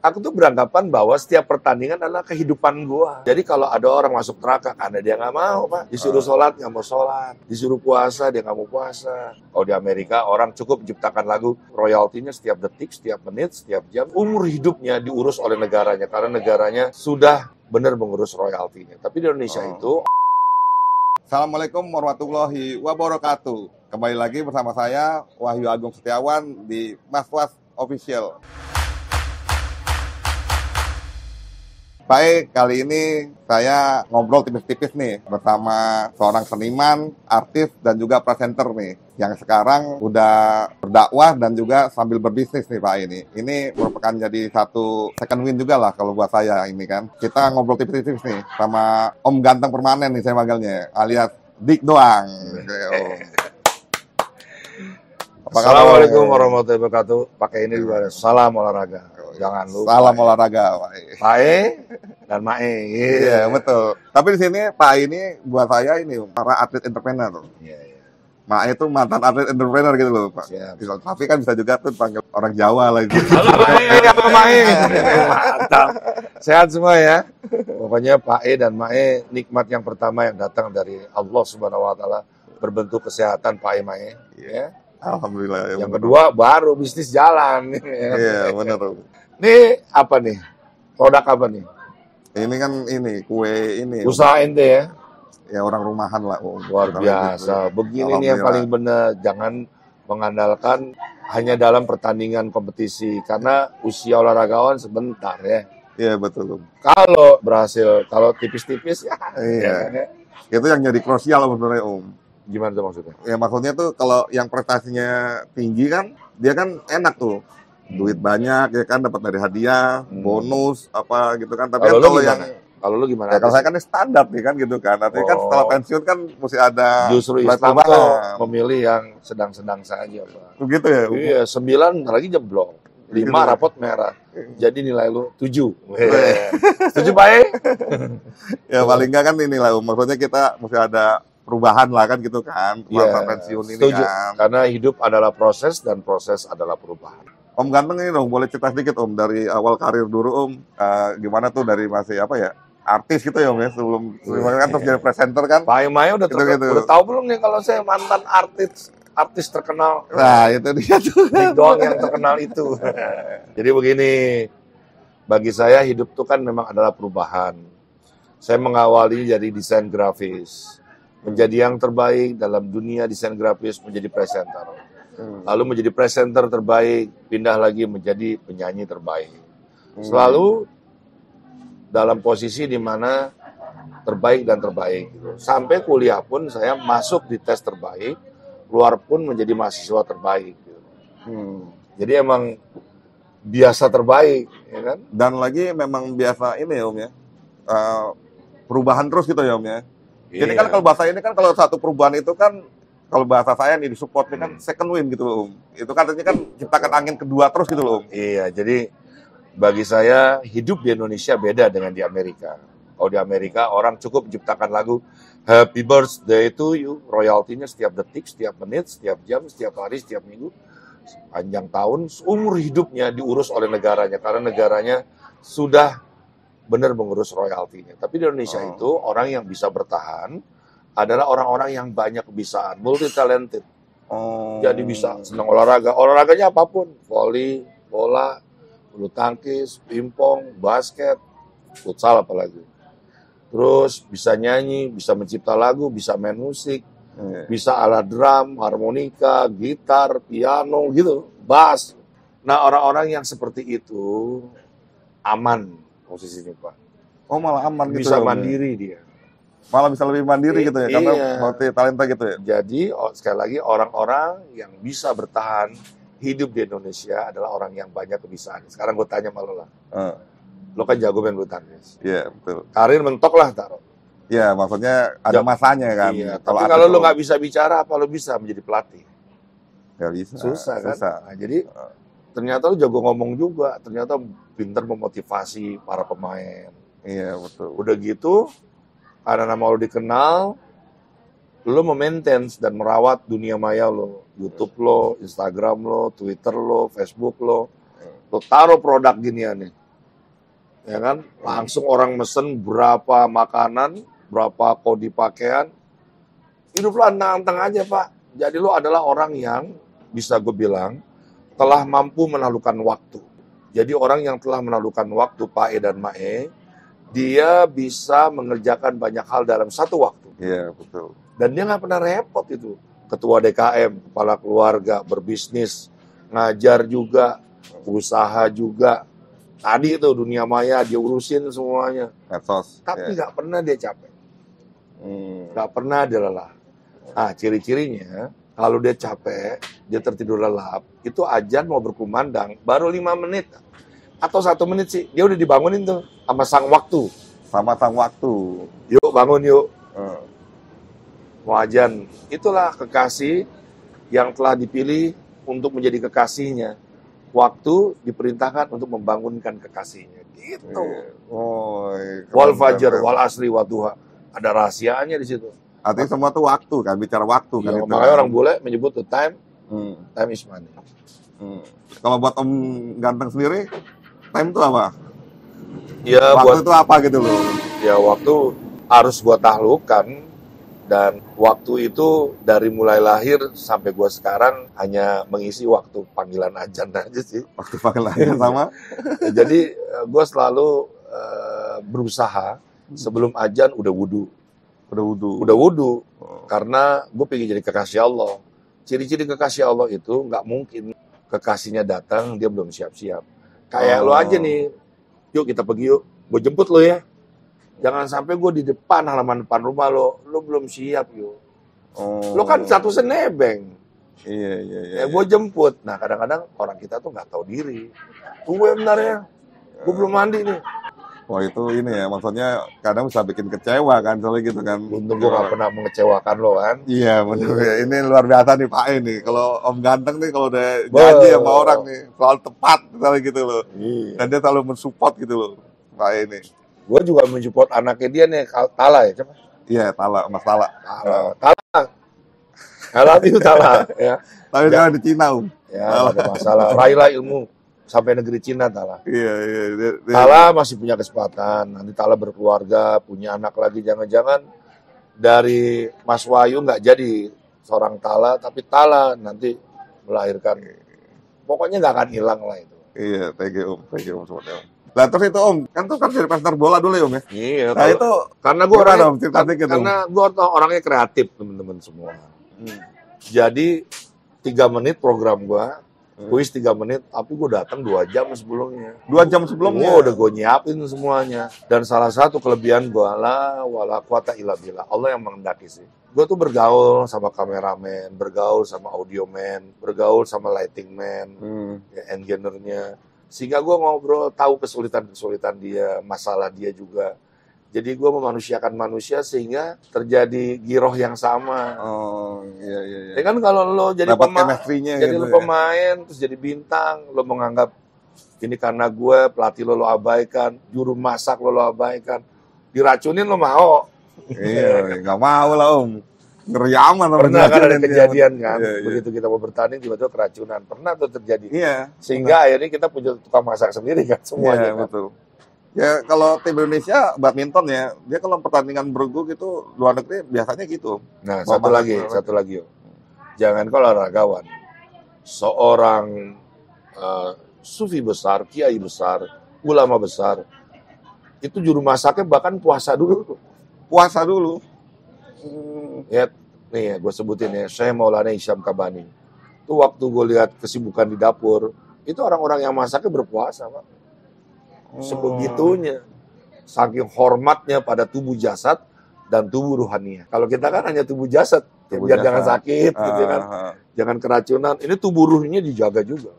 Aku tuh beranggapan bahwa setiap pertandingan adalah kehidupan gua. Jadi kalau ada orang masuk neraka karena dia nggak mau, Pak. Disuruh sholat, nggak mau sholat. Disuruh puasa, dia nggak mau puasa. Kalau di Amerika, orang cukup menciptakan lagu, royaltinya setiap detik, setiap menit, setiap jam. Umur hidupnya diurus oleh negaranya, karena negaranya sudah benar mengurus royaltinya. Tapi di Indonesia itu... Assalamualaikum warahmatullahi wabarakatuh. Kembali lagi bersama saya, Wahyu Agung Setiawan, di Mas Was Official. Baik, kali ini saya ngobrol tipis-tipis nih bersama seorang seniman, artis, dan juga presenter nih, yang sekarang udah berdakwah dan juga sambil berbisnis nih Pak ini. Ini merupakan jadi satu second win juga lah kalau buat saya ini kan. Kita ngobrol tipis-tipis nih sama Om Ganteng Permanen nih saya manggilnya, alias Dik Doang. Assalamualaikum warahmatullahi wabarakatuh. Pakai ini juga, salam olahraga. Jangan lupa. Salam olahraga, Pak. Pae dan Mae. Iya, betul. Tapi di sini Pak ini buat saya ini para atlet entrepreneur. Iya, iya. Mae itu mantan atlet entrepreneur gitu loh, Pak. Siap. Tapi kan bisa juga tuh panggil orang Jawa lagi. Halo Mae, apa Mae? Mantap. Sehat semua ya. Pokoknya Pae dan Mae nikmat yang pertama yang datang dari Allah Subhanahu wa taala berbentuk kesehatan Pae Mae, ya. Alhamdulillah. Ya, yang kedua baru bisnis jalan. Iya, benar. Ini apa nih? Produk apa nih? Ini kan ini kue ini. Usaha ente ya? Ya orang rumahan lah. Luar biasa. Begini nih yang paling benar. Jangan mengandalkan hanya dalam pertandingan kompetisi. Karena usia olahragawan sebentar ya. Iya, betul. Kalau berhasil, kalau tipis-tipis ya. Iya. Ya. Itu yang jadi krusial sebenarnya Om. Gimana tuh maksudnya? Ya maksudnya tuh kalau yang prestasinya tinggi kan, dia kan enak tuh. Duit banyak ya kan, dapat dari hadiah, bonus apa gitu kan. Tapi kalau kan kalau lu gimana? Ya, kalau saya kan standar nih kan gitu kan. Artinya kan setelah pensiun kan mesti ada. Justru Islam tuh memilih yang sedang-sedang saja, Pak. Begitu ya? Iya, 9 lagi jeblok. 5 rapot merah. Jadi nilai lu 7. Setuju, Pak? Ya paling enggak kan ini lah. Maksudnya kita mesti ada perubahan lah kan gitu kan. Masa pensiun ini setuju. Kan. Karena hidup adalah proses dan proses adalah perubahan. Om Ganteng ini dong, boleh cerita sedikit Om dari awal karir dulu Om, gimana tuh dari masih apa ya, artis gitu ya Om ya, sebelum kan terus jadi presenter kan. Pak Maya udah udah tahu belum nih kalau saya mantan artis terkenal. Nah itu dia tuh. Dik Doang yang terkenal itu. Jadi begini, bagi saya hidup tuh kan memang adalah perubahan. Saya mengawali dari desain grafis, menjadi yang terbaik dalam dunia desain grafis, menjadi presenter. Lalu menjadi presenter terbaik, pindah lagi menjadi penyanyi terbaik. Selalu dalam posisi di mana terbaik dan terbaik. Gitu. Sampai kuliah pun saya masuk di tes terbaik, keluar pun menjadi mahasiswa terbaik. Gitu. Jadi emang biasa terbaik, ya kan? Dan lagi memang biasa ini ya Om ya, perubahan terus gitu ya Om ya. Iya. Jadi kan kalau bahasa ini kan kalau satu perubahan itu kan, kalau bahasa saya nih disupport kan second win gitu loh Om. Itu kan artinya kan ciptakan angin kedua terus gitu loh Om. Iya, jadi bagi saya hidup di Indonesia beda dengan di Amerika. Kalau di Amerika orang cukup menciptakan lagu Happy Birthday to you, royaltinya setiap detik, setiap menit, setiap jam, setiap hari, setiap minggu, sepanjang tahun, umur hidupnya diurus oleh negaranya karena negaranya sudah benar mengurus royaltinya. Tapi di Indonesia itu orang yang bisa bertahan adalah orang-orang yang banyak kebisaan, multi talented. Jadi bisa senang olahraga, olahraganya apapun, voli, bola, bulu tangkis, pingpong, basket, futsal apalagi. Terus bisa nyanyi, bisa mencipta lagu, bisa main musik, bisa alat drum, harmonika, gitar, piano gitu, bass. Nah orang-orang yang seperti itu aman posisinya Pak. Oh malah aman gitu. Bisa mandiri dia. Malah bisa lebih mandiri gitu ya, karena multi talenta gitu ya. Jadi sekali lagi orang-orang yang bisa bertahan hidup di Indonesia adalah orang yang banyak kebisaan. Sekarang gue tanya sama lo lah, lo kan jago main bulu tangkis. Iya betul. Karir mentok lah taruh. Iya maksudnya ada masanya kan. Iya. Tapi kalau lo nggak bisa bicara, apa lo bisa menjadi pelatih? Gak bisa. Susah kan. Nah, jadi ternyata lo jago ngomong juga. Ternyata pintar memotivasi para pemain. Iya betul. Udah gitu. Karena nama lo dikenal, lo memaintain dan merawat dunia maya lo, YouTube lo, Instagram lo, Twitter lo, Facebook lo taruh produk ginian nih. ya kan? Langsung orang mesen berapa makanan, berapa kodi pakaian, hidup lo anteng-anteng aja Pak. Jadi lo adalah orang yang bisa gue bilang telah mampu menaklukkan waktu. Jadi orang yang telah menaklukkan waktu, Pak E dan Mae, dia bisa mengerjakan banyak hal dalam satu waktu. Iya, betul. Dan dia nggak pernah repot itu. Ketua DKM, kepala keluarga, berbisnis, ngajar juga, usaha juga. Tadi itu dunia maya dia urusin semuanya. Medsos. Tapi Iya. nggak pernah dia capek. Nggak pernah dia lelah. Nah, ciri-cirinya kalau dia capek, dia tertidur lelap, itu ajan mau berkumandang, baru 5 menit atau 1 menit sih, dia udah dibangunin tuh sama sang waktu. Sama sang waktu. Yuk bangun yuk, Eh, mau ajan. Itulah kekasih yang telah dipilih untuk menjadi kekasihnya. Waktu diperintahkan untuk membangunkan kekasihnya. Gitu. iya. Oh, iya. Wal Keren, fajr, keren. wal asri, wal duha. Ada rahasianya di situ. Artinya semua tuh waktu kan, bicara waktu kan Ya, itu. makanya orang bule menyebut the time Hmm. is money. Kalau buat Om Ganteng sendiri, time itu apa? Ya Waktu buat itu apa gitu loh? ya waktu harus gua taklukkan, dan waktu itu dari mulai lahir sampai gua sekarang hanya mengisi waktu panggilan ajan aja sih. Waktu pakai lahir sama? Jadi gua selalu berusaha sebelum ajan udah wudhu. Udah wudhu. Udah wudhu Oh. karena gue pengen jadi kekasih Allah. Ciri-ciri kekasih Allah itu nggak mungkin kekasihnya datang dia belum siap-siap. Kayak lo aja nih, yuk kita pergi yuk, gue jemput lo ya. Jangan sampai gue di depan halaman depan rumah lo belum siap yuk. Oh. Lo kan statusnya nebeng, Iya, iya, iya. ya gue jemput. Nah kadang-kadang orang kita tuh nggak tahu diri. Tunggu ya bentar ya, gue belum mandi nih. Wah itu ini ya, maksudnya kadang bisa bikin kecewa kan, soalnya gitu kan. Untung gue nggak pernah mengecewakan lo kan. Iya benar ya. Ini luar biasa nih Pak ini. Kalau Om Ganteng nih kalau udah Bah. janji sama orang nih selalu tepat misalnya gitu loh. Iya. Dan dia selalu mensupport gitu loh Pak ini. Gue juga mensupport anaknya dia nih, Tala ya, coba. Iya, Mas Tala. Tala. I love you, Tala. Ya, Tapi sekarang di Cina Om. ya nggak ada masalah. Raihlah ilmu sampai negeri Cina, Tala. Iya, iya. Tala masih punya kesempatan. Nanti Tala berkeluarga, punya anak lagi. Jangan-jangan dari Mas Wahyu nggak jadi seorang Tala, tapi Tala nanti melahirkan. Pokoknya nggak akan hilang lah itu. Iya, thank you Om semuanya Om. Nah terus itu Om, kan tuh kan jadi pastor bola dulu ya Om ya? Iya. Nah itu karena gue gimana, orangnya, Om? Cerita dikit, Om. karena gue orangnya kreatif, teman-teman semua. Jadi 3 menit program gua, kuis 3 menit, tapi gua datang 2 jam sebelumnya. 2 jam sebelumnya. Udah gua nyiapin semuanya. Dan salah satu kelebihan gua, la wala quwata illa billah, Allah yang menghendaki sih. Gua tuh bergaul sama kameramen, bergaul sama audioman, bergaul sama lighting man, ya, engineer-nya. Sehingga gua ngobrol, tahu kesulitan-kesulitan dia, masalah dia juga. Jadi gue memanusiakan manusia sehingga terjadi giroh yang sama. Oh iya iya. Ya kan kalau lo jadi dapat pemain, chemistry-nya jadi gitu lo ya. pemain terus jadi bintang, lo menganggap ini karena gue pelatih lo abaikan, juru masak lo abaikan, diracunin lo mau. Iya, nggak mau lah Om. Ngeri aman Om. Pernah kan ada Diracunin, kejadian kan, Iya, iya. begitu kita mau bertanding tiba-tiba keracunan, pernah tuh terjadi. Iya. Sehingga akhirnya kita punya tukang masak sendiri kan semuanya. Iya, Kan? betul. Ya kalau tim Indonesia badminton ya, dia kalau pertandingan bergu gitu luar negeri biasanya gitu. Nah Mau satu masak lagi, yo. Jangan kalau olahragawan, seorang sufi besar, kiai besar, ulama besar, itu juru masaknya bahkan puasa dulu. Puasa dulu. Ya, nih gue sebutin ya, saya Maulana Hisham Kabani. Itu waktu gue lihat kesibukan di dapur, itu orang-orang yang masaknya berpuasa, Pak. Sebegitunya. Saking hormatnya pada tubuh jasad dan tubuh ruhaniah. Kalau kita kan hanya tubuh jasad, ya Tubuh biar jasad. jangan sakit, gitu kan. Jangan keracunan. Ini tubuh ruhnya dijaga juga.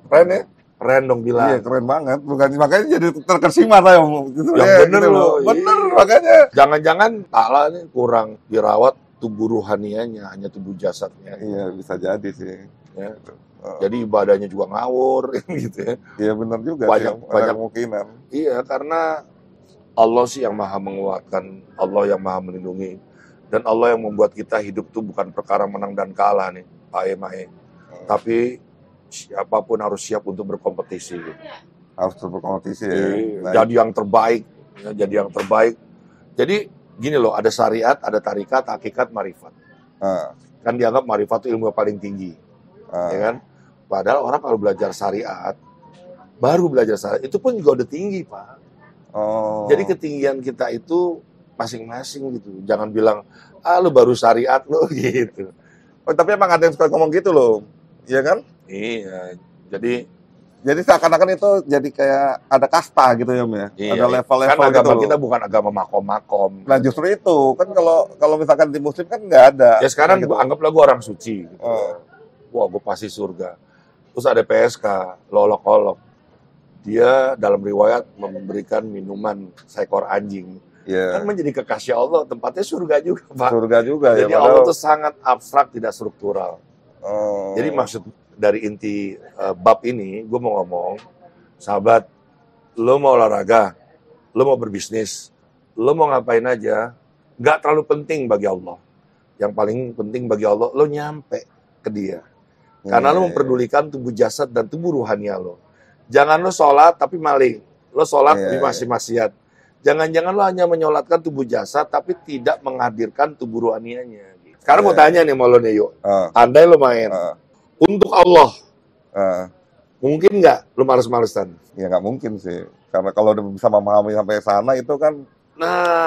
Keren ya? Keren dong Iya bilang. keren banget. Bukan makanya jadi terkesima saya Om. Gitu, Yang ya, bener gitu loh. Bener Iya. makanya. Jangan-jangan Ta'ala nih kurang dirawat tubuh ruhanianya, hanya tubuh jasadnya. Iya bisa jadi sih. Ya. Jadi ibadahnya juga ngawur, gitu ya. Iya benar juga Banyak- sih. Ada banyak- kemungkinan. Iya, karena Allah sih yang maha menguatkan, Allah yang maha melindungi, dan Allah yang membuat kita hidup tuh bukan perkara menang dan kalah nih, Pak Emae. Tapi siapapun harus siap untuk berkompetisi. Gitu. Harus berkompetisi ya. Baik. Jadi yang terbaik, ya, jadi yang terbaik. Jadi gini loh, ada syariat, ada tarikat, hakikat, marifat. Kan dianggap marifat itu ilmu yang paling tinggi, ya kan? Padahal orang kalau belajar syariat, baru belajar syariat, itu pun juga udah tinggi, Pak. Jadi ketinggian kita itu masing-masing gitu. Jangan bilang, lu baru syariat lo gitu. Tapi emang ada yang suka ngomong gitu loh, iya kan? Iya, jadi seakan-akan itu jadi kayak ada kasta gitu ya, Om ya. iya, Ada level-level kan agama gitu kita loh. bukan agama makom-makom. Nah justru itu kan kalau misalkan di muslim kan nggak ada. Ya sekarang gitu. anggaplah gue orang suci. Gitu. Wah, gue pasti surga. Terus ada PSK, lolok-olok. Dia dalam riwayat memberikan minuman seekor anjing. Kan menjadi kekasih Allah, tempatnya surga juga, Pak. Surga juga jadi ya. Allah itu sangat abstrak, tidak struktural. Jadi maksud dari inti bab ini, gue mau ngomong, sahabat, lo mau olahraga, lo mau berbisnis, lo mau ngapain aja, nggak terlalu penting bagi Allah. Yang paling penting bagi Allah, lo nyampe ke dia. Karena lo memperdulikan tubuh jasad dan tubuh rohania lo. Jangan lo sholat tapi maling, lo sholat tapi masih maksiat. Jangan-jangan lo hanya menyolatkan tubuh jasad tapi tidak menghadirkan tubuh rohanianya. Sekarang mau tanya nih sama lo nih, yuk. Andai lo main untuk Allah, mungkin nggak lo males-malesan? Ya nggak mungkin sih. Karena kalau udah bisa memahami sampai sana itu kan,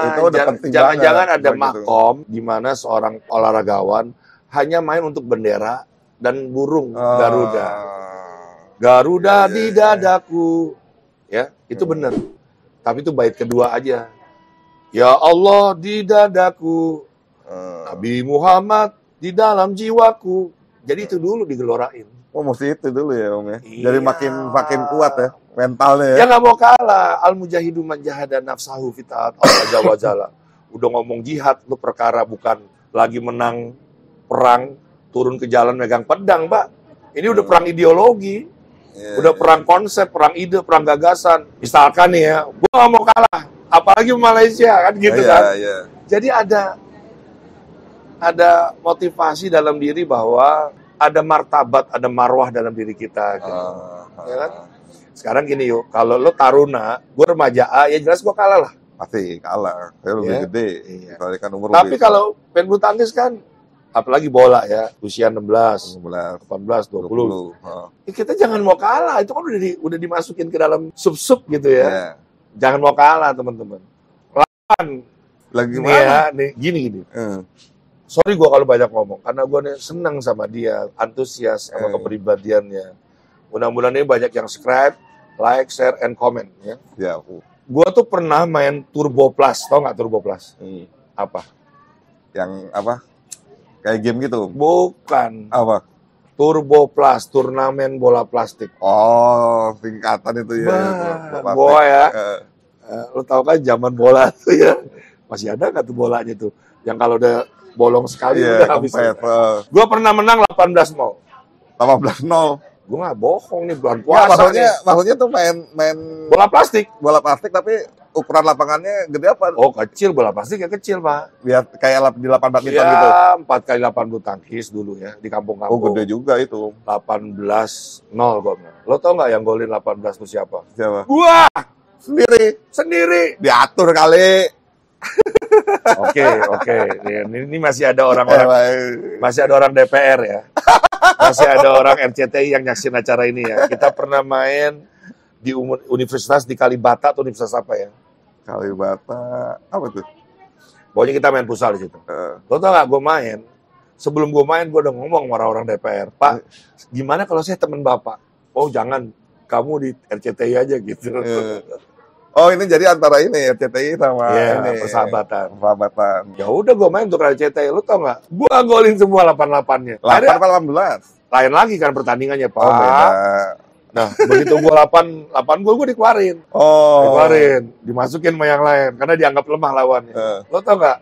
itu udah penting jangan-jangan banget, ada gitu. makom di mana seorang olahragawan hanya main untuk bendera dan burung Garuda. Garuda di dadaku, ya itu benar. Tapi itu bait kedua aja. Ya Allah di dadaku, Nabi Muhammad di dalam jiwaku. Jadi itu dulu digelorain. Mesti itu dulu ya, Om ya. Iya. Jadi makin kuat ya mentalnya ya. Ya nggak mau kalah. Al mujahidu man jahada nafsahu fi ta'at Allah azza wa jalla. Udah ngomong jihad lu perkara bukan lagi menang perang turun ke jalan megang pedang, Pak. Ini udah perang ideologi. Udah perang konsep, perang ide, perang gagasan. Misalkan nih ya, gua nggak mau kalah. Apalagi Malaysia kan gitu kan. Jadi ada motivasi dalam diri bahwa ada martabat, ada marwah dalam diri kita. Gitu. Ya kan? Sekarang gini yuk, kalau lo taruna, gue remaja A, ya jelas gue kalah lah. Pasti kalah, saya lebih gede. Kan umur tapi kalau main bulu tangkis kan, apalagi bola ya, usia 16, 18, 20. Ya, kita jangan mau kalah, itu kan udah dimasukin ke dalam sub-sub gitu ya. Jangan mau kalah teman-teman. Lawan. Lagi mana? Nih, gini. Sorry gue kalau banyak ngomong, karena gue senang sama dia, antusias sama kepribadiannya. Mudah-mudahan ini banyak yang subscribe, like, share, and comment. Ya. Gue tuh pernah main Turbo Plus, tau nggak Turbo Plus? Apa? Yang apa? Kayak game gitu? Bukan. Apa? Turbo Plus, turnamen bola plastik. Oh, singkatan itu ya. Bola ya. Lo tau kan zaman bola tuh ya. Masih ada nggak tuh bolanya tuh? Yang kalau udah bolong sekali udah habis. Gue pernah menang 18-0. 18-0. Gue nggak bohong nih, bulan puasa. Maksudnya tuh main bola plastik tapi ukuran lapangannya gede apa? Oh kecil, bola plastik ya kecil, Pak. Biar kayak di lapangan badminton gitu. Ya 4x8 bulu tangkis dulu ya di kampung-kampung. Oh gede juga itu. 18-0 gue. Lo tau nggak yang golin 18 itu siapa? Siapa? Gua sendiri. Diatur kali. Oke. Ini masih ada orang-orang, masih ada orang DPR ya, masih ada orang RCTI yang nyaksin acara ini ya. Kita pernah main di universitas di Kalibata atau universitas apa ya? Kalibata apa tuh? Pokoknya kita main futsal di situ. Lo tau nggak? Gue main. Sebelum gue main, gue udah ngomong sama orang-orang DPR, Pak, gimana kalau saya teman Bapak? Oh jangan, kamu di RCTI aja gitu. Oh ini jadi antara ini RCTI sama ini persahabatan. Persahabatan. Ya udah gue main untuk RCTI, lu tau nggak? Gue golin semua 8-8-nya. 8-18. Lain lagi kan pertandingannya, Pak. Oh beda. Nah begitu gue 8 gol gue dikeluarin. Dikeluarin, dimasukin sama yang lain karena dianggap lemah lawannya. Lo tau nggak?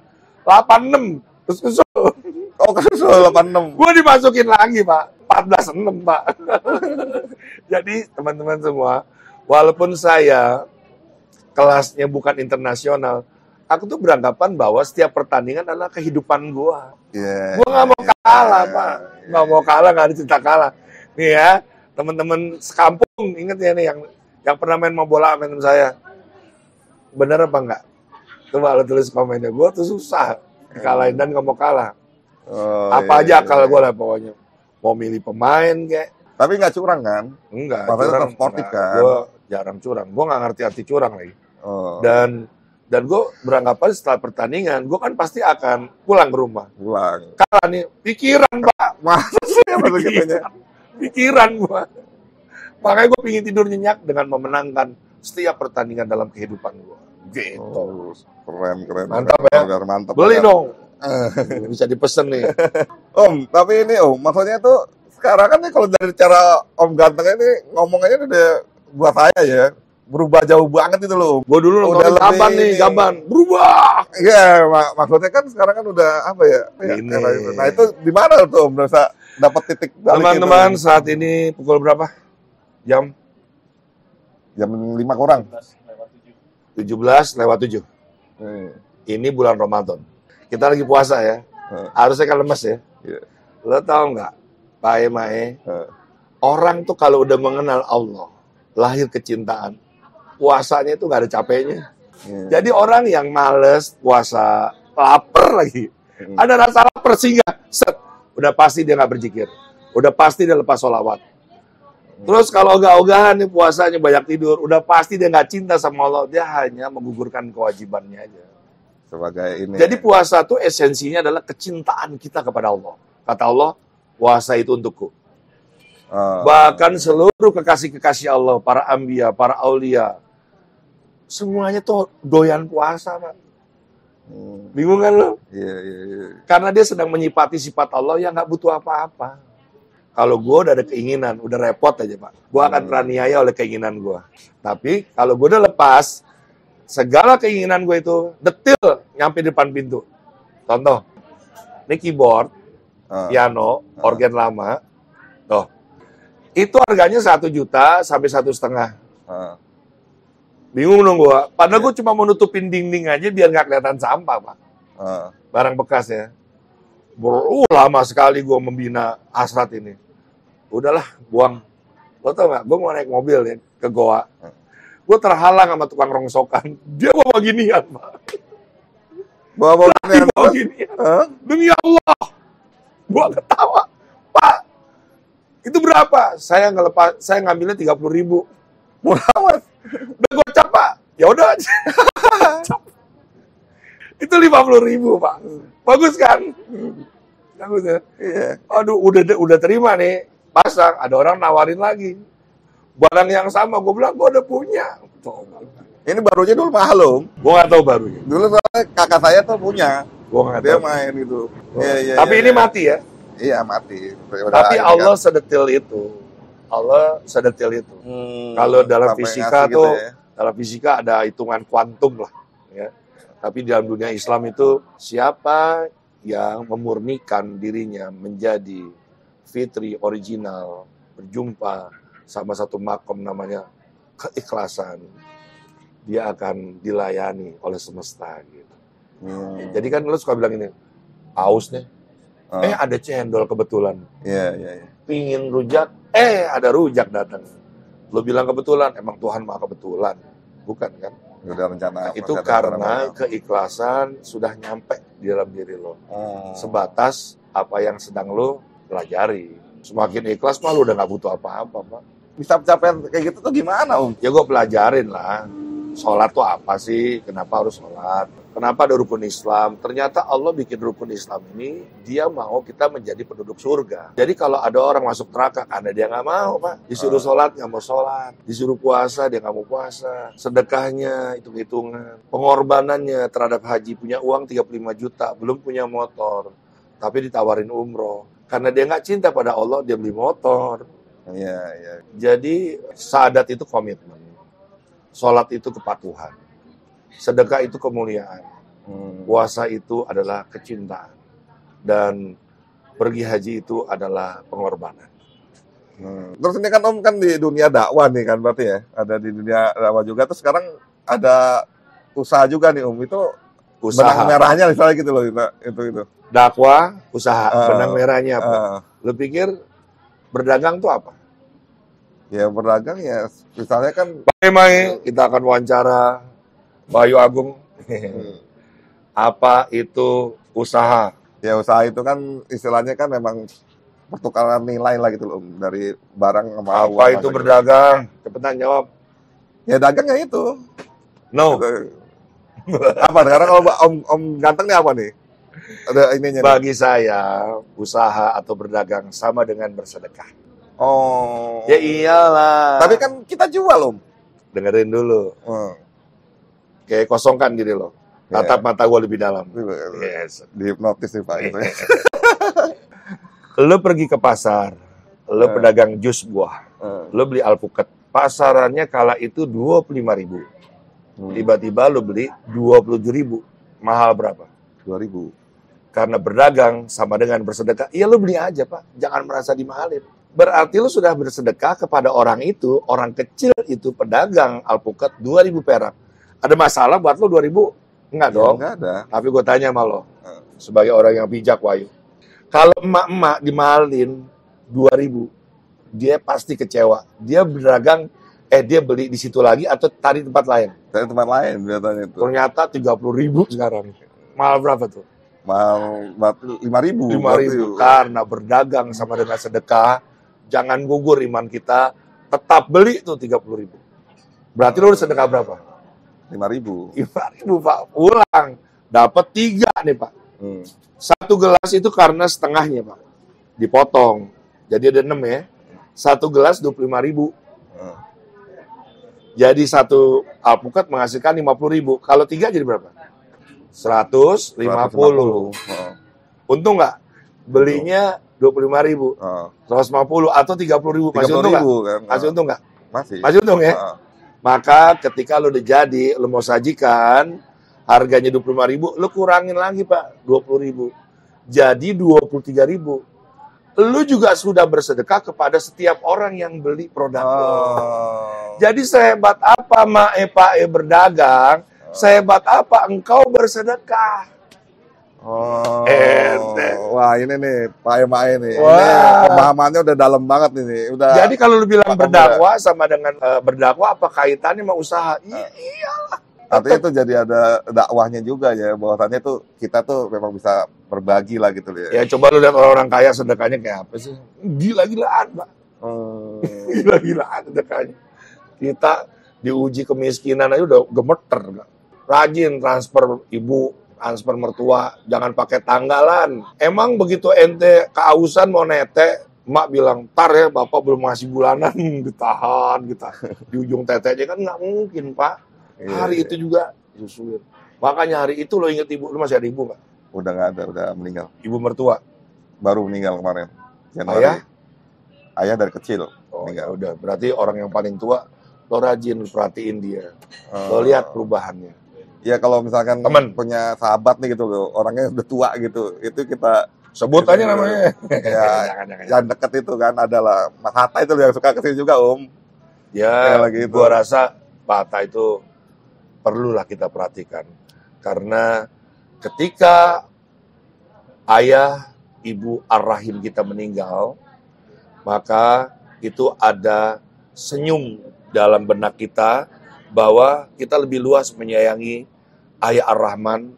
8-6 terus kesul. Oh kesul 8-6. Gue dimasukin lagi, Pak. 14-6, Pak. Jadi teman-teman semua, walaupun saya kelasnya bukan internasional, aku tuh beranggapan bahwa setiap pertandingan adalah kehidupan gue. Gue nggak mau kalah, Pak. Nggak mau kalah, nggak ada cerita kalah. Nih ya, teman-teman sekampung, inget ya nih yang pernah main mau bola main sama saya. Bener apa enggak? Coba lo tulis komennya. Gue tuh susah kalahin dan nggak mau kalah. Apa aja akal gue lah pokoknya. Mau milih pemain kayak. Tapi nggak curang kan? Enggak. Maksudnya Curang, tetap sportif enggak. kan? Gue jarang curang. Gue nggak ngerti arti curang lagi. Oh. Dan gue beranggapan setelah pertandingan, gue kan pasti akan pulang ke rumah. Pulang. Kalah nih, pikiran Pak. Masa sih Pikiran gue. Makanya gue pingin tidur nyenyak dengan memenangkan setiap pertandingan dalam kehidupan gue. Gitu. Oh, keren. Mantap ya? Mantap. Beli dong. Bisa dipesen nih. Om, tapi ini Om, maksudnya tuh sekarang kan nih kalau dari cara Om Ganteng ini ngomongnya udah buat saya ya berubah jauh banget itu loh. Gue dulu udah nonton Gaban nih, Gaban. Berubah. Iya, maksudnya kan sekarang kan udah apa ya? Ini. Nah itu di mana tuh Om bisa dapat titik balik Teman-teman itu? saat ini pukul berapa? Jam 5 kurang. 17:07. Ini bulan Ramadan. Kita lagi puasa ya. Harusnya kan lemes ya. Iya. Lo tau nggak, Pak Emae? Orang tuh kalau udah mengenal Allah, lahir kecintaan, puasanya itu nggak ada capeknya. Jadi orang yang males puasa, lapar lagi, ada rasa lapar sehingga udah pasti dia nggak berzikir, udah pasti dia lepas sholawat. Terus kalau ogah-ogahan nih puasanya banyak tidur, udah pasti dia nggak cinta sama Allah, dia hanya menggugurkan kewajibannya aja. Sebagai ini. Jadi puasa tuh esensinya adalah kecintaan kita kepada Allah. Kata Allah, puasa itu untukku. Bahkan seluruh kekasih-kekasih Allah, para anbiya, para aulia, semuanya tuh doyan puasa, Pak. Bingung kan lo? Iya. Karena dia sedang menyipati sifat Allah yang nggak butuh apa-apa. Kalau gue udah ada keinginan, udah repot aja, Pak. Gue akan teraniaya oleh keinginan gue. Tapi kalau gue udah lepas, segala keinginan gue itu detil nyampe depan pintu. Contoh, ini keyboard, piano, organ lama, tuh. Itu harganya 1 juta sampai 1,5. Bingung dong gua. Padahal gua cuma mau nutupin dinding aja biar nggak kelihatan sampah, Pak. Barang bekas ya. Lama sekali gua membina hasrat ini. Udahlah, buang. Lo tau nggak? Gua mau naik mobil ya ke Goa. Gua terhalang sama tukang rongsokan. Dia bawa ginian, Pak. Bawa ginian. Demi Allah. Gua ketawa. Pak, itu berapa? Saya ngambilnya 30.000. Murah amat. Udah gocap, Pak. Ya udah. Itu 50.000, Pak. Bagus kan? Bagus ya. Iya. Aduh, udah terima nih. Pasang. Ada orang nawarin lagi. Barang yang sama, gue bilang gue udah punya. Ini barunya dulu mahal loh. Gue nggak tahu barunya. Dulu soalnya kakak saya tuh punya. Gue nggak tahu. Dia main itu. Iya. Tapi ini mati ya. Iya mati. Tapi Allah sedetil itu. Allah sedetil itu. Kalau dalam fisika tuh, gitu ya. Dalam fisika ada hitungan kuantum lah. Ya. Tapi dalam dunia Islam itu siapa yang memurnikan dirinya menjadi fitri original, berjumpa sama satu makom namanya keikhlasan, dia akan dilayani oleh semesta gitu. Jadi kan lu suka bilang ini, aus nih. Ada cendol kebetulan. Iya. Pingin rujak, ada rujak datang. Lo bilang kebetulan, emang Tuhan maha kebetulan. Bukan kan? Udah rencana. Itu karena keikhlasan sudah nyampe di dalam diri lo. Sebatas apa yang sedang lo pelajari. Semakin ikhlas mah lo udah gak butuh apa-apa, Pak. Bisa pencapaian kayak gitu tuh gimana, Om? Ya gue pelajarin lah. Sholat tuh apa sih? Kenapa harus sholat? Kenapa ada rukun Islam? Ternyata Allah bikin rukun Islam ini, dia mau kita menjadi penduduk surga. Jadi kalau ada orang masuk neraka, karena dia nggak mau, Pak. Disuruh sholat, nggak mau sholat. Disuruh puasa, dia nggak mau puasa. Sedekahnya, hitung-hitungan. Pengorbanannya terhadap haji, punya uang 35 juta, belum punya motor. Tapi ditawarin umroh. Karena dia nggak cinta pada Allah, dia beli motor. Iya. Jadi, syahadat itu komitmen. Sholat itu kepatuhan. Sedekah itu kemuliaan. Puasa itu adalah kecintaan. Dan pergi haji itu adalah pengorbanan. Terus ini kan Om kan di dunia dakwah nih kan berarti ya. Ada di dunia dakwah juga. Terus sekarang ada usaha juga nih Om. Itu Usaha. Benang merahnya misalnya gitu loh. Itu. Dakwah, usaha. Benang merahnya apa? Lu pikir berdagang tuh apa? Ya berdagang ya, misalnya kan Mai, kita akan wawancara Bayu Agung. Apa itu usaha? ya usaha itu kan istilahnya kan memang pertukaran nilai lah gitu loh, dari barang sama Apa uang itu lah, gitu. berdagang? Cepetan jawab. Ya dagang ya itu. No. Apa sekarang kalau om ganteng nih apa nih? Ada ininya nih. Bagi saya, usaha atau berdagang sama dengan bersedekah. Oh. Ya iyalah. Tapi kan kita jual om. Dengerin dulu. Kayak kosongkan diri lo. Tatap mata gue lebih dalam. Yes. Dihipnotis nih Pak. Gitu. Lo pergi ke pasar, lo pedagang jus buah, lo beli alpukat. Pasarannya kala itu 25.000. Tiba-tiba lo beli 27.000. Mahal berapa? 2.000. Karena berdagang sama dengan bersedekah. Iya lo beli aja Pak, jangan merasa dimahalin. Berarti lo sudah bersedekah kepada orang itu, orang kecil itu pedagang alpukat 2.000 perak. Ada masalah buat lo 2.000? Enggak dong. Enggak ada. Tapi gue tanya sama lo, sebagai orang yang bijak Wahyu. Kalau emak-emak dimahalin 2.000, dia pasti kecewa. Dia berdagang, dia beli di situ lagi atau tadi tempat lain. Dari tempat lain biasanya itu. Ternyata 30.000 sekarang. Mahal berapa tuh? Mahal 5.000. 5.000. Karena berdagang sama dengan sedekah, jangan gugur iman kita, tetap beli tuh 30.000. Berarti lo sedekah berapa? 5.000. 5.000 Pak. Ulang. Dapat 3 nih Pak. Satu gelas itu karena setengahnya Pak. Dipotong. Jadi ada 6 ya. Satu gelas 25.000. Jadi satu alpukat menghasilkan 50.000. Kalau 3 jadi berapa? 150. Untung nggak? Belinya 25.000. 150 atau 30.000. Masih untung nggak? Kan? Masih untung nggak? Masih untung ya? Maka ketika lo udah jadi, lo mau sajikan, harganya 25.000, lo kurangin lagi Pak, 20.000. Jadi 23.000. Lo juga sudah bersedekah kepada setiap orang yang beli produk lo. Jadi sehebat apa Mae berdagang, sehebat apa engkau bersedekah. Wah ini nih Pak Mae nih. Wah. Ini pemahamannya udah dalam banget nih. Udah. Jadi kalau lu bilang berdakwah sama dengan berdakwah apa kaitannya sama usaha? Iyalah. Artinya itu jadi ada dakwahnya juga ya, bahwasannya tuh kita tuh memang bisa berbagi lah gitu ya. Ya coba lu lihat orang-orang kaya sedekahnya kayak apa sih? Gila-gilaan Pak. Gila-gilaan sedekahnya. Kita diuji kemiskinan aja udah gemeter. Rajin transfer ibu, transfer mertua, jangan pakai tanggalan. Emang begitu ente keausan mau nete, emak bilang, "Tar ya, bapak belum ngasih bulanan," ditahan kita. Di ujung tetenya kan nggak mungkin, Pak. Hari itu juga susuin. Makanya hari itu lo inget ibu, lo masih ada ibu nggak? Udah nggak ada, udah meninggal. Ibu mertua? Baru meninggal kemarin. Januari. Ayah? Ayah dari kecil. Oh ya udah, berarti orang yang paling tua, lo rajin perhatiin dia. Lo lihat perubahannya. Ya kalau misalkan temen punya sahabat nih gitu loh, orangnya udah tua gitu, itu kita sebut aja namanya. Ya, yang deket itu kan adalah Mas Hatta itu yang suka kesini juga Om. Ya, gua rasa Pak Hatta itu perlulah kita perhatikan. Karena ketika ayah, ibu Ar-Rahim kita meninggal, maka itu ada senyum dalam benak kita bahwa kita lebih luas menyayangi ayah Ar-Rahman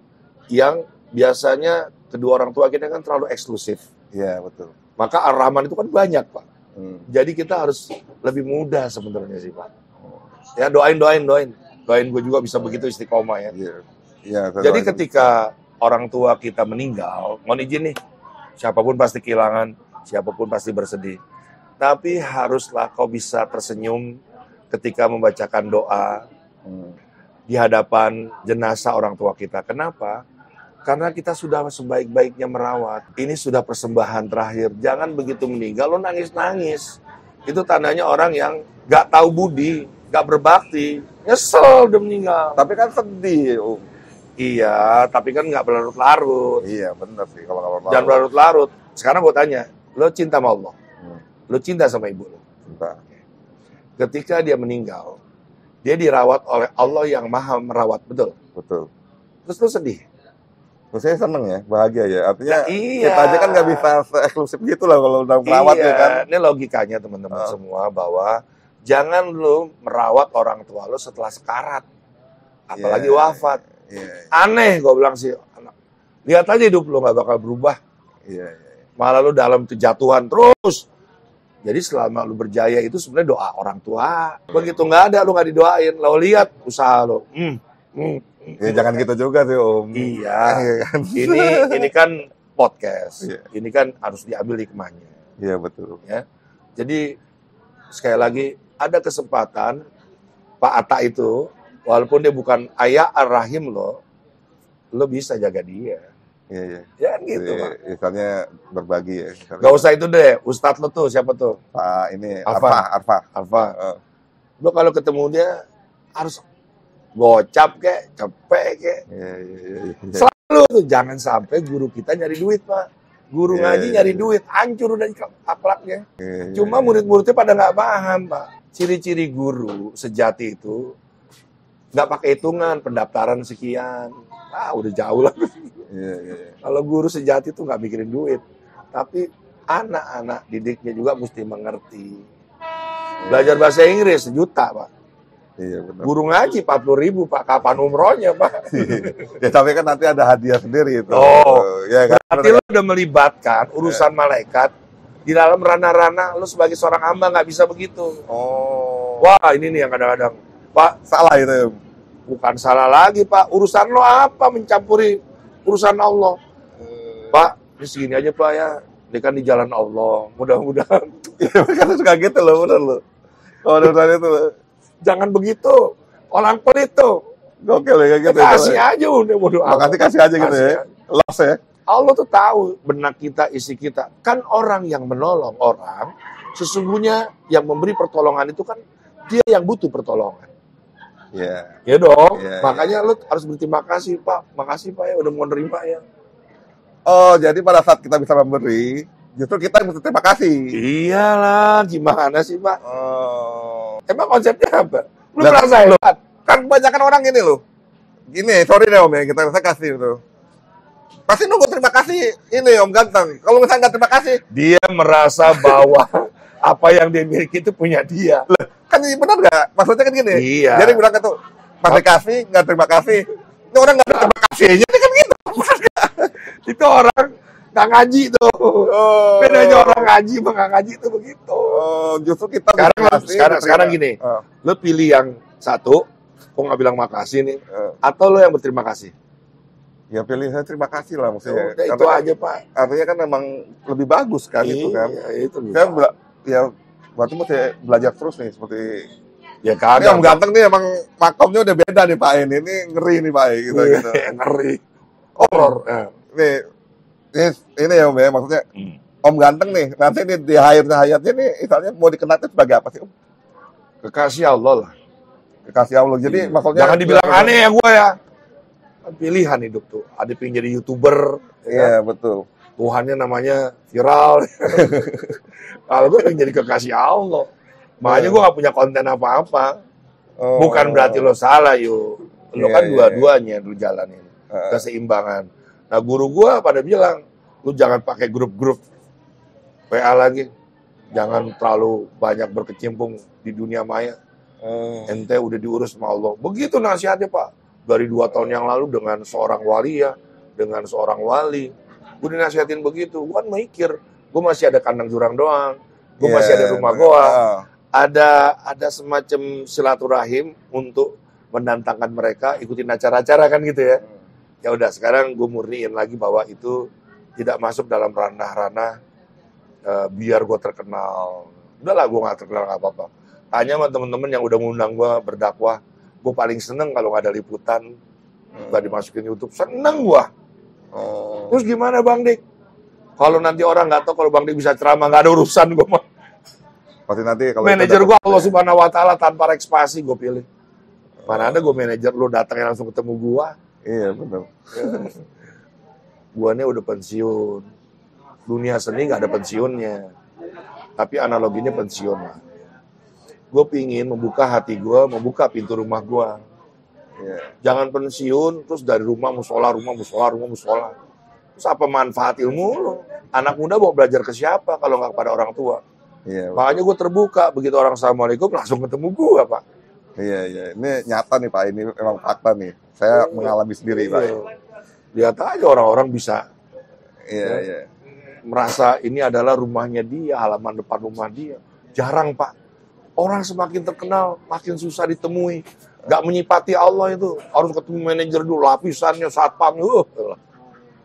yang biasanya kedua orang tua kita kan terlalu eksklusif. Iya, betul. Maka Ar-Rahman itu kan banyak, Pak. Jadi kita harus lebih mudah sebenarnya sih, Pak. Ya, doain gue juga bisa begitu istiqomah ya. Iya, jadi ketika orang tua kita meninggal, mohon izin nih, siapapun pasti kehilangan, siapapun pasti bersedih. Tapi haruslah kau bisa tersenyum ketika membacakan doa di hadapan jenazah orang tua kita. Kenapa? Karena kita sudah sebaik-baiknya merawat. Ini sudah persembahan terakhir. Jangan begitu meninggal lo nangis-nangis. Itu tandanya orang yang gak tahu budi, gak berbakti, nyesel udah meninggal. Tapi kan sedih, Om. Iya, tapi kan gak berlarut-larut. Iya, benar sih kalau berlarut-larut. Jangan berlarut-larut. Sekarang gue tanya, lo cinta sama Allah? Lo cinta sama ibu lo? Cinta. Ketika dia meninggal, dia dirawat oleh Allah yang maha merawat, betul? Betul. Terus lo sedih? Terus saya seneng ya, bahagia ya. Artinya iya. Kita aja kan nggak bisa se-eksklusif gitu lah kalau udah merawat ya kan. Ini logikanya teman-teman semua bahwa Jangan lu merawat orang tua lu setelah sekarat, apalagi Iya, wafat. iya, Aneh gue bilang sih. Lihat aja hidup lu gak bakal berubah. iya. Malah lu dalam kejatuhan terus. Jadi selama lu berjaya itu sebenarnya doa orang tua. Begitu nggak ada lu nggak didoain. Lo lihat usaha lu. Ya jangan gitu juga sih Om. Iya. kan? Ini kan podcast. Iya. Ini kan harus diambil hikmahnya. Iya betul. Ya. Jadi sekali lagi ada kesempatan Pak Atta itu walaupun dia bukan ayah ar-rahim lo bisa jaga dia. Iya, iya. Ya kan gitu, Jadi, Pak. misalnya berbagi ya. Misalnya, Gak usah itu deh, Ustadz lo tuh siapa tuh? Pak ini Arfa. Arfa. Lo kalau ketemu dia harus gocap kek, cepet kek. Iya. Selalu tuh jangan sampai guru kita nyari duit, Pak. Guru Iya, ngaji iya, nyari iya. duit, hancur udah akhlaknya. Iya, Cuma murid-muridnya pada nggak paham, Pak. Ciri-ciri guru sejati itu nggak pakai hitungan, pendaftaran sekian. Udah jauh lah. Iya. Kalau guru sejati itu nggak mikirin duit. Tapi anak-anak didiknya juga mesti mengerti. Belajar bahasa Inggris 1 juta, Pak. Iya benar. Guru ngaji 40.000, Pak. Kapan umrohnya, Pak? Ya tapi kan nanti ada hadiah sendiri itu. Oh, ya kan. Berarti lo udah melibatkan urusan malaikat di dalam ranah-ranah lo sebagai seorang hamba nggak bisa begitu. Oh. Wah, ini nih yang kadang-kadang, Pak, Salah itu. Om. bukan salah lagi, Pak. Urusan lo apa mencampuri urusan Allah? Pak, ini segini aja, Pak, ya. Ini kan di jalan Allah. Mudah-mudahan. Iya kan suka gitu loh, bener loh. Kalau urusan itu Jangan begitu. Orang pelit tuh. gokil ya kayak gitu. Kasih aja udah bodo amat. Kasih aja gitu Kasih ya. Los ya. Allah tuh tahu benak kita, isi kita. Kan orang yang menolong orang, sesungguhnya yang memberi pertolongan itu kan dia yang butuh pertolongan. Iya. Ya dong. Iya, Makanya lu harus berterima kasih, Pak. Makasih, Pak, ya udah mau nerima ya. Oh, jadi pada saat kita bisa memberi, justru kita yang mesti terima kasih. Iyalah, gimana sih, Pak? Oh. Emang konsepnya apa? Lu Lah, merasa hebat? Kan kebanyakan orang gini loh. Gini, sorry deh Om ya, saya kasih itu. Pasti nunggu terima kasih ini Om Ganteng. Kalau misalnya nggak terima kasih, Dia merasa bahwa apa yang dia miliki itu punya dia. kan ini benar nggak? Maksudnya kan gini. Iya. Jadi bilang itu, pasti kasih, nggak terima kasih. Ini orang nggak ada terima kasihnya, ini kan gitu. Itu orang nggak ngaji tuh. Oh. Bedanya orang ngaji sama nggak ngaji itu begitu. Oh, justru kita Sekarang gini, lo pilih yang satu, kok nggak bilang makasih nih, atau lo yang berterima kasih? Ya pilih saya terima kasih lah maksudnya. Udah, itu Karena aja, Pak. artinya kan memang lebih bagus kan itu kan. Iya, itu. Saya ya berarti mesti belajar terus nih seperti Ya ini kagak. Om Ganteng nih emang makomnya udah beda nih Pak ini ngeri nih Pak gitu. Ngeri. Horor. Ini ya Om ya maksudnya Om Ganteng nih nanti di hayatnya nih misalnya mau dikenal itu sebagai apa sih Om? Kekasih Allah lah. Kekasih Allah. Jadi maksudnya Jangan dibilang aneh ya gue ya. Pilihan hidup tuh. Ada pengen jadi YouTuber. Iya betul. Tuhannya namanya viral. Kalau gue pengen jadi kekasih Allah. Makanya gue gak punya konten apa-apa. Oh. Bukan berarti lo salah yuk. Lo kan Iya. dua-duanya lo jalanin. Keseimbangan. Nah guru gue pada bilang, lu jangan pakai grup-grup WA lagi. Jangan terlalu banyak berkecimpung di dunia maya. Ente udah diurus sama Allah. Begitu nasihatnya Pak. Dari 2 tahun yang lalu dengan seorang wali ya. Dengan seorang wali. Gue dinasihatin begitu. Gue kan mikir. Gue masih ada kandang jurang doang. Gue masih ada rumah goa. Ada semacam silaturahim untuk menantangkan mereka ikutin acara-acara kan gitu ya. Ya udah sekarang gue murniin lagi bahwa itu tidak masuk dalam ranah-ranah biar gue terkenal. Udahlah gue gak terkenal gak apa-apa. Tanya sama temen-temen yang udah ngundang gue berdakwah. Gue paling seneng kalau gak ada liputan. Gak dimasukin YouTube. Seneng gue. Terus gimana Bang Dik? Kalau nanti orang gak tahu kalau Bang Dik bisa ceramah, gak ada urusan gue mah. Pasti nanti kalau Manajer gue Allah Subhanahu Wa Taala tanpa ekspasi gue pilih. Mana ada gue manajer lu datangnya langsung ketemu gue. Iya benar. Gue nih udah pensiun. Dunia seni gak ada pensiunnya. Tapi analoginya pensiun lah. Gue pingin membuka hati gue, membuka pintu rumah gue. Iya. Jangan pensiun, terus dari rumah musola. Terus apa manfaat ilmu lo? Anak muda mau belajar ke siapa kalau nggak kepada orang tua? Iya, Makanya gue terbuka, begitu orang assalamualaikum langsung ketemu gue Pak. iya. Ini nyata nih Pak, ini memang fakta nih. Saya mengalami sendiri Pak. Lihat aja orang-orang bisa Iya. merasa ini adalah rumahnya dia, halaman depan rumah dia. Jarang Pak. Orang semakin terkenal, makin susah ditemui. Gak menyipati Allah itu. Harus ketemu manajer dulu, lapisannya, satpam.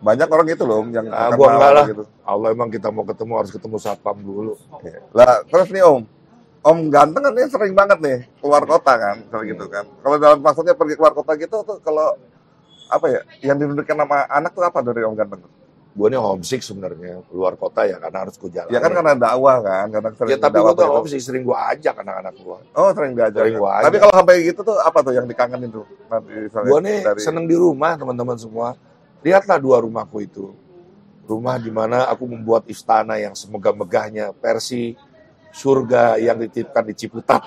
Banyak orang gitu loh yang Gua enggak lah. gitu. Allah emang kita mau ketemu, harus ketemu satpam dulu. Lah, terus nih Om ganteng kan ini sering banget nih keluar kota kan, kalau gitu kan. Kalau dalam maksudnya pergi keluar kota gitu tuh kalau apa ya, yang didudukan sama anak tuh apa dari Om ganteng? Gue nih homesick sebenarnya keluar kota ya, karena harus gue jalan. Ya kan karena dakwah kan, kadang sering Ya tapi dakwah gue tuh gitu. homesick, sering gue ajak anak-anak gue. Oh, sering diajak. Sering gua ajak. Tapi kalau sampai gitu tuh apa tuh yang dikangenin tuh? Nanti misalnya Gue nih seneng di rumah teman-teman semua. Lihatlah 2 rumahku itu. Rumah di mana aku membuat istana yang semegah-megahnya, versi surga yang dititipkan di Ciputat.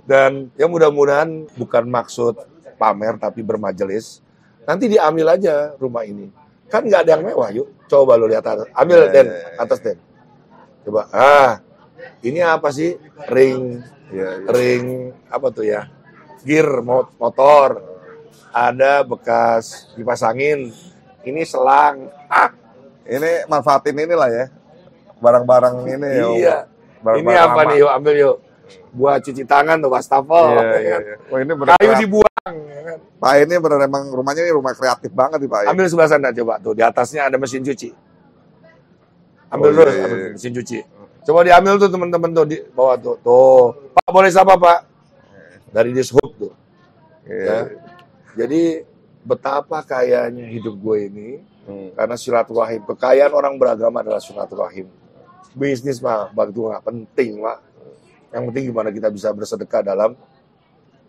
Dan ya mudah-mudahan bukan maksud pamer tapi bermajelis. Nanti diambil aja rumah ini. Kan nggak ada yang mewah, yuk. Coba lo lihat atas. Ambil Den, atas Den. Coba. Ini apa sih? Ring apa tuh ya? Gear motor. Ada bekas kipas angin. Ini selang. Ini manfaatin inilah ya. Barang-barang ini ya. Iya. Ini apa nih? Yuk ambil yuk. Buat cuci tangan tuh, wastafel. Iya. Oh, ini bener kayu dibuang. Ya kan? Pak ini bener emang rumahnya ini rumah kreatif banget nih Pak. Ambil sebelah sana coba tuh. Di atasnya ada mesin cuci. Ambil terus mesin cuci. Coba diambil tuh teman-teman tuh di bawah tuh. Tuh. Pak boleh sapa Pak? Dari Dishub tuh. Ya. Jadi betapa kayanya hidup gue ini. Karena silaturahim. Kekayaan orang beragama adalah silaturahim. Bisnis mah begitu nggak penting Pak. Yang penting gimana kita bisa bersedekah dalam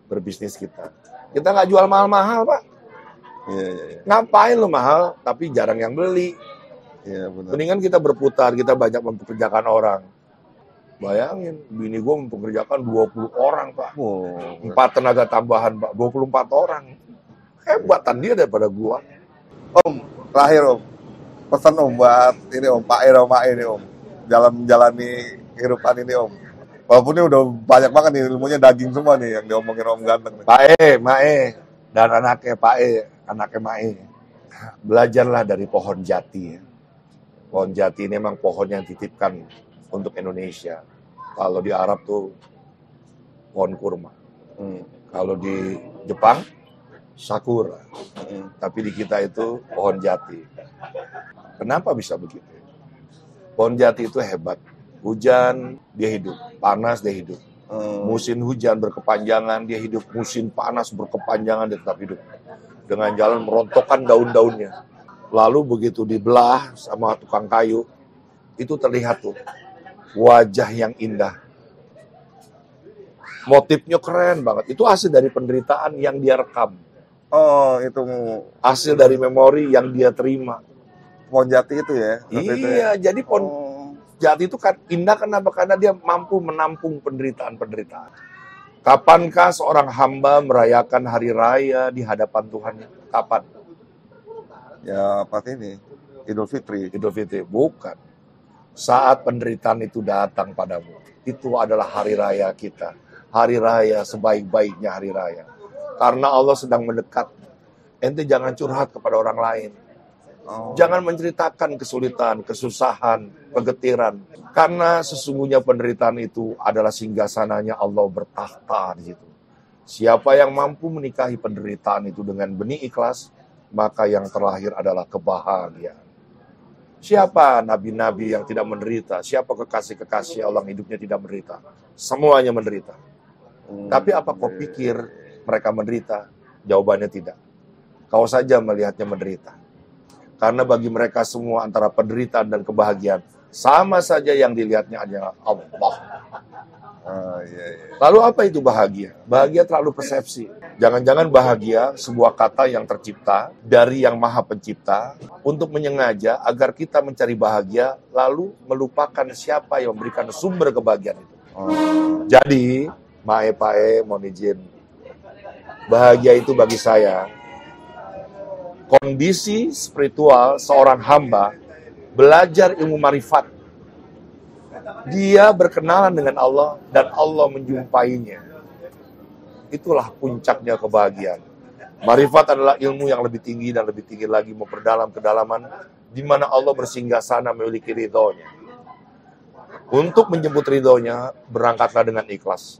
berbisnis kita. Kita nggak jual mahal-mahal Pak. Iya. Ngapain lo mahal tapi jarang yang beli. Iya benar. Mendingan kita berputar, kita banyak mempekerjakan orang. Bayangin, bini gue mempekerjakan 20 orang Pak. 4 tenaga tambahan Pak, 24 orang. Hebatan dia daripada gue. Om, terakhir Om. Pesan Om buat ini Om, Pak E sama ini Om. Jalan-jalani kehidupan ini Om. Walaupun ini udah banyak banget nih ilmunya daging semua nih yang diomongin Om ganteng nih. Pak E, Mae, dan anaknya Pak E, anaknya Mae. Belajarlah dari pohon jati. Pohon jati ini memang pohon yang dititipkan untuk Indonesia. Kalau di Arab tuh pohon kurma. Kalau di Jepang sakura. Tapi di kita itu pohon jati. Kenapa bisa begitu? Pohon jati itu hebat. Hujan, dia hidup. Panas, dia hidup. Musim hujan berkepanjangan, dia hidup. Musim panas berkepanjangan, dia tetap hidup. Dengan jalan merontokkan daun-daunnya. Lalu begitu dibelah sama tukang kayu, itu terlihat tuh wajah yang indah. Motifnya keren banget. Itu hasil dari penderitaan yang dia rekam. Oh, itu hasil dari memori yang dia terima. Pohon jati itu ya? Iya, jadi pohon jati itu kan indah kenapa? Karena dia mampu menampung penderitaan-penderitaan. Kapankah seorang hamba merayakan hari raya di hadapan Tuhannya? Kapan? Ya, pasti ini. Idul Fitri. Idul Fitri. Bukan. Saat penderitaan itu datang padamu. Itu adalah hari raya kita. Hari raya sebaik-baiknya hari raya. Karena Allah sedang mendekat. Ente jangan curhat kepada orang lain. Jangan menceritakan kesulitan, kesusahan, kegetiran. Karena sesungguhnya penderitaan itu adalah singgasananya Allah bertakhta di situ. Siapa yang mampu menikahi penderitaan itu dengan benih ikhlas, maka yang terlahir adalah kebahagiaan. Siapa nabi-nabi yang tidak menderita? Siapa kekasih-kekasih Allah yang hidupnya tidak menderita? Semuanya menderita. Tapi apa kau pikir mereka menderita? Jawabannya tidak. Kau saja melihatnya menderita. Karena bagi mereka semua antara penderitaan dan kebahagiaan, sama saja yang dilihatnya adalah Allah. Lalu apa itu bahagia? Bahagia terlalu persepsi. Jangan-jangan bahagia sebuah kata yang tercipta dari yang maha pencipta untuk menyengaja agar kita mencari bahagia lalu melupakan siapa yang memberikan sumber kebahagiaan itu. Jadi, Mae Pae mohon izin. Bahagia itu bagi saya kondisi spiritual seorang hamba belajar ilmu marifat Dia berkenalan dengan Allah dan Allah menjumpainya. Itulah puncaknya kebahagiaan. Marifat adalah ilmu yang lebih tinggi dan lebih tinggi lagi, memperdalam kedalaman di mana Allah bersinggah sana memiliki ridhonya. Untuk menjemput ridhonya, berangkatlah dengan ikhlas.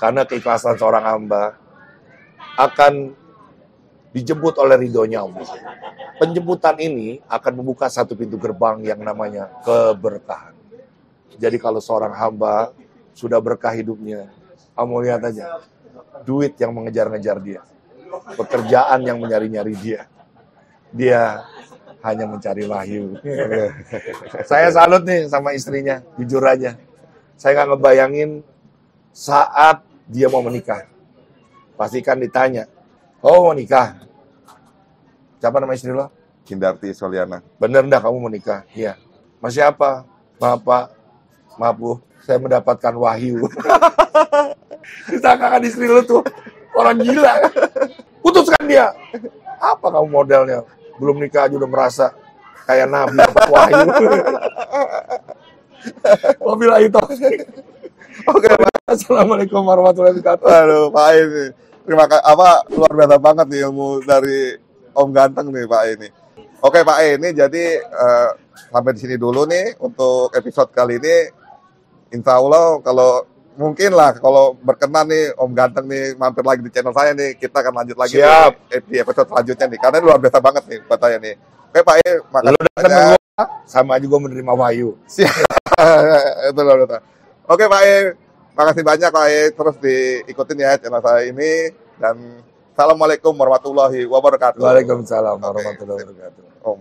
Karena keikhlasan seorang hamba akan dijemput oleh ridhonya Allah. Penjemputan ini akan membuka satu pintu gerbang yang namanya keberkahan. Jadi kalau seorang hamba sudah berkah hidupnya, kamu lihat aja, duit yang mengejar-ngejar dia, pekerjaan yang menyari-nyari dia, dia hanya mencari wahyu. Saya salut nih sama istrinya, jujur aja. Saya nggak ngebayangin saat dia mau menikah. Pastikan ditanya, oh mau nikah? Siapa nama istri lo? Kindarti Soliana. Bener enggak kamu mau nikah? Iya. Masih apa? Maaf Pak, maaf Bu, saya mendapatkan wahyu. Disangkakan istri lo tuh orang gila. Putuskan dia. Apa kamu modelnya? Belum nikah aja udah merasa kayak nabi dapat wahyu. Wabillahi taufik. Oke, Assalamualaikum warahmatullahi wabarakatuh. Aduh, Pak ini. Terima kasih, luar biasa banget nih ilmu dari Om Ganteng nih Pak ini. Oke Pak ini jadi sampai di sini dulu nih untuk episode kali ini. Insya Allah kalau mungkin lah kalau berkenan nih Om Ganteng nih mampir lagi di channel saya nih, kita akan lanjut lagi Siap. di episode selanjutnya nih, karena luar biasa banget nih buat saya nih. Oke Pak makasih Lu datang banyak. gua, sama aja gua menerima wahyu. Itu loh. Oke Pak makasih banyak Pak terus diikutin ya channel saya ini, dan Assalamualaikum warahmatullahi wabarakatuh. Waalaikumsalam warahmatullahi wabarakatuh. Om.